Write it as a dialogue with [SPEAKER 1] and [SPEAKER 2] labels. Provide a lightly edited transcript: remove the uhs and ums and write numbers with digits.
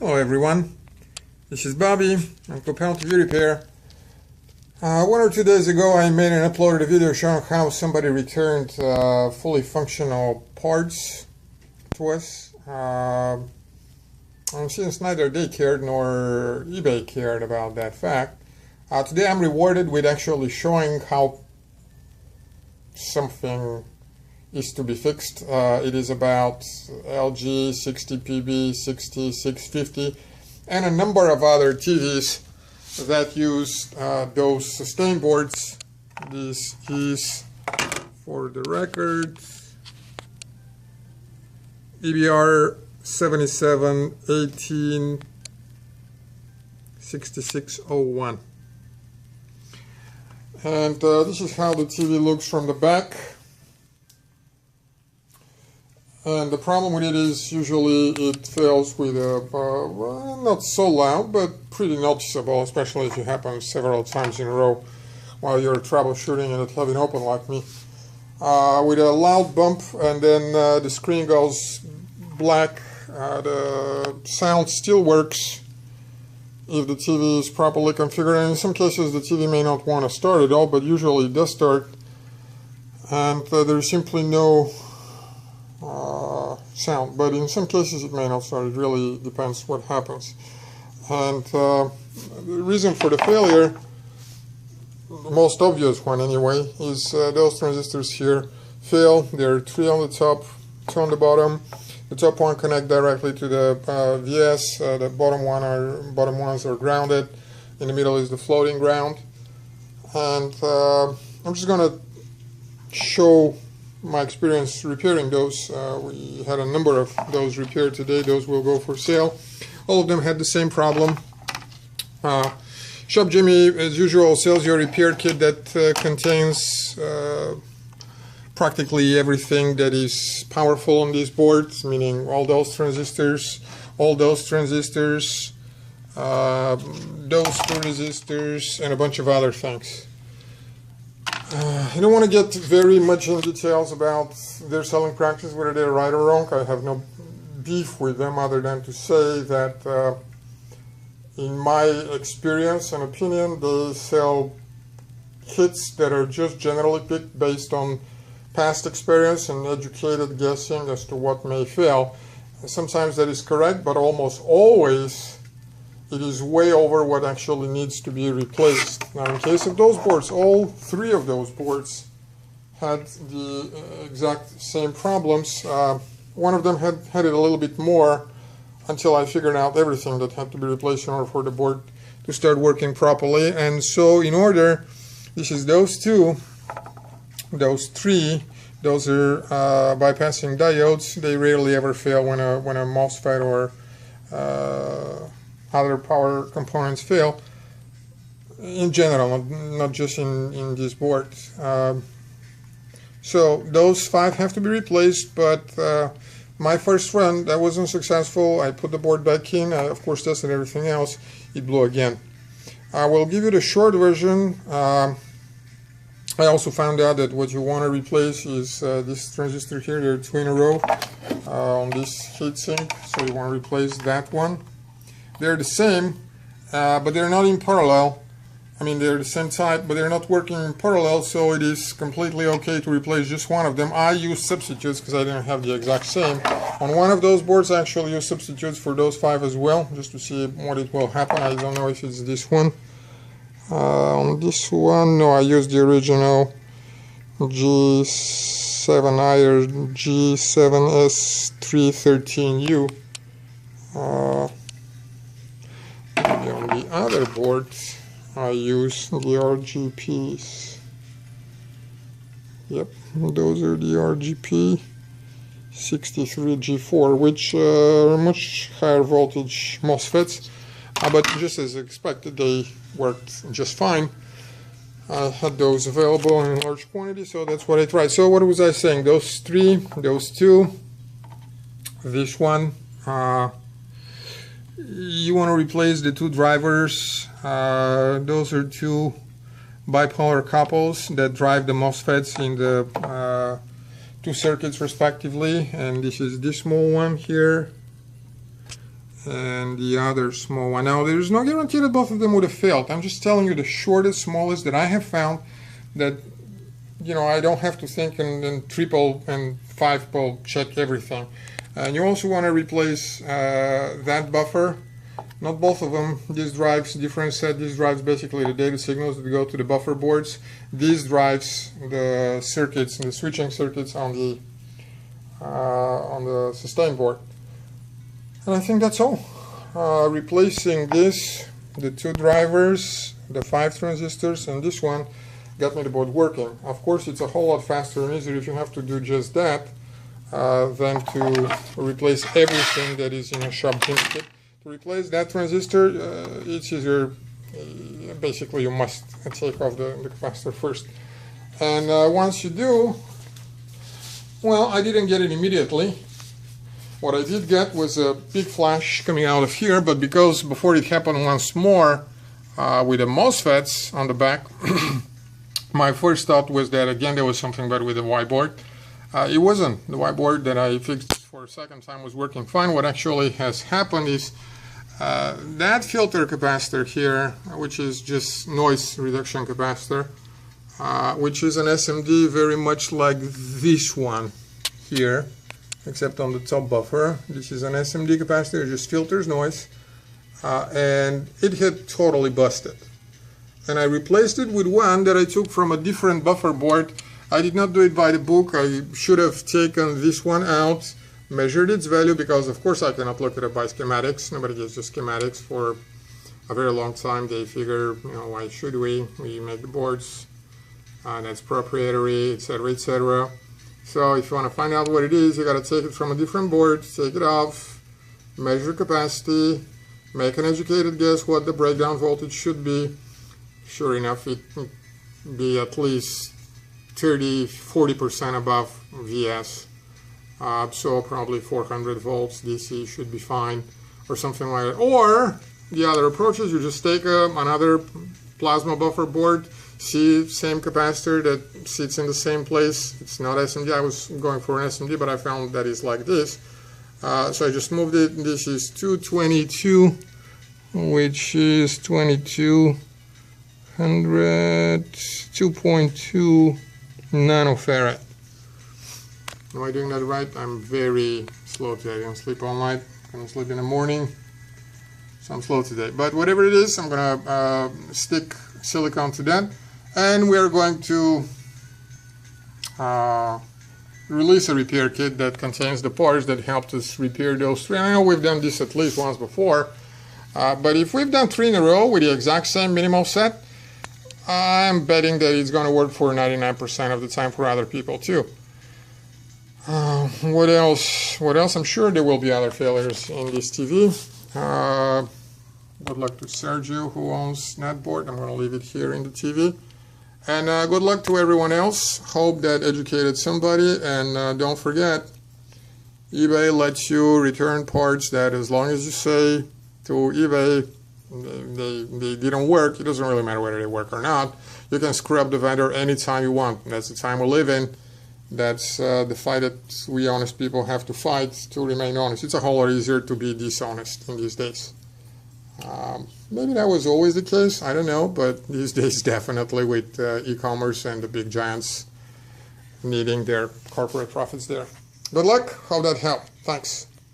[SPEAKER 1] Hello everyone, this is Bobby, Uncle Panel TV Repair. 1 or 2 days ago I made and uploaded a video showing how somebody returned fully functional parts to us. And since neither they cared nor eBay cared about that fact, today I'm rewarded with actually showing how something is to be fixed. It is about LG 60PB6650 and a number of other TVs that use those sustain boards. This is, for the record, EBR77185601. And this is how the TV looks from the back. And the problem with it is usually it fails with a, not so loud, but pretty noticeable, especially if it happens several times in a row while you're troubleshooting and it's having open like me. With a loud bump, and then the screen goes black. The sound still works if the TV is properly configured, and in some cases the TV may not want to start at all, but usually it does start, and there's simply no sound, but in some cases it may not start. It really depends what happens. And the reason for the failure, the most obvious one anyway, is those transistors here fail. There are 3 on the top, 2 on the bottom. The top one connect directly to the VS. The bottom ones are grounded. In the middle is the floating ground. And I'm just going to show my experience repairing those. We had a number of those repaired today. Those will go for sale. All of them had the same problem. Shop Jimmy, as usual, sells you a repair kit that contains practically everything that is powerful on these boards, meaning all those transistors, those resistors, and a bunch of other things. I don't want to get very much in details about their selling practice, whether they're right or wrong. I have no beef with them other than to say that in my experience and opinion, they sell kits that are just generally picked based on past experience and educated guessing as to what may fail. Sometimes that is correct, but almost always it is way over what actually needs to be replaced. Now, in case of those boards, all 3 of those boards had the exact same problems. One of them had it a little bit more until I figured out everything that had to be replaced in order for the board to start working properly. And so in order, this is those 2, those 3, those are bypassing diodes. They rarely ever fail when a MOSFET or other power components fail, in general, not just in this board. So those 5 have to be replaced, but my first run, that wasn't successful. I put the board back in, I of course tested everything else, it blew again. I will give you the short version. I also found out that what you want to replace is this transistor here. There are 2 in a row on this heatsink, so you want to replace that one. They're the same, but they're not in parallel. I mean, they're the same type, but they're not working in parallel, so it is completely okay to replace just one of them. I use substitutes because I didn't have the exact same. On one of those boards, I actually use substitutes for those 5 as well, just to see what it will happen. I don't know if it's this one. On this one, no, I used the original G7i or G7S313U. On the other board, I use the RGPs. Yep, those are the RGP 63G4, which are much higher voltage MOSFETs, but just as expected, they worked just fine. I had those available in large quantity, so that's what I tried. So what was I saying? Those 3, those 2, this one. You want to replace the 2 drivers. Those are 2 bipolar couples that drive the MOSFETs in the 2 circuits respectively, and this is this small one here, and the other small one. Now, there's no guarantee that both of them would have failed. I'm just telling you the shortest, smallest that I have found, that, you know, I don't have to think and triple and five-pole check everything. And you also want to replace that buffer. Not both of them. These drives, different set. These drives basically the data signals that go to the buffer boards. These drives, the circuits and the switching circuits on the sustain board. And I think that's all. Replacing this, the two drivers, the 5 transistors, and this one got me the board working. Of course, it's a whole lot faster and easier if you have to do just that than to replace everything that is in a shop kit. To replace that transistor, it's easier. Basically, you must take off the capacitor first. And once you do, well, I didn't get it immediately. What I did get was a big flash coming out of here, but because before it happened once more with the MOSFETs on the back, my first thought was that again there was something bad with the whiteboard. It wasn't. The whiteboard that I fixed for a second time was working fine. What actually has happened is that filter capacitor here, which is just noise reduction capacitor, which is an SMD very much like this one here, except on the top buffer. This is an SMD capacitor, it just filters noise, and it had totally busted. And I replaced it with one that I took from a different buffer board. I did not do it by the book. I should have taken this one out, measured its value, because of course I cannot look at it by schematics. Nobody gets the schematics for a very long time. They figure, you know, why should we? We make the boards, that's proprietary, etc., etc. So if you want to find out what it is, you got to take it from a different board, take it off, measure capacity, make an educated guess what the breakdown voltage should be. Sure enough, it would be at least 30–40% above VS. So probably 400 volts DC should be fine, or something like that. Or the other approach is you just take another plasma buffer board, see same capacitor that sits in the same place. It's not SMD. I was going for an SMD, but I found that it's like this. So I just moved it. This is 222, which is 2,200, 2.2 nanofarad. Am I doing that right? I'm very slow today. I didn't sleep all night. I'm going to sleep in the morning. So I'm slow today. But whatever it is, I'm going to stick silicon to that. And we are going to release a repair kit that contains the parts that helped us repair those three. And I know we've done this at least once before. But if we've done 3 in a row with the exact same minimal set, I'm betting that it's going to work for 99% of the time for other people too. What else? I'm sure there will be other failures in this TV. Good luck to Sergio, who owns that board. I'm going to leave it here in the TV. And good luck to everyone else. Hope that educated somebody. And don't forget, eBay lets you return parts that, as long as you say to eBay they didn't work, it doesn't really matter whether they work or not. You can scrub the vendor anytime you want. That's the time we live in. That's the fight that we honest people have to fight to remain honest. It's a whole lot easier to be dishonest in these days. Maybe that was always the case, I don't know, but these days definitely with e-commerce and the big giants needing their corporate profits there. Good luck, hope that helped. Thanks.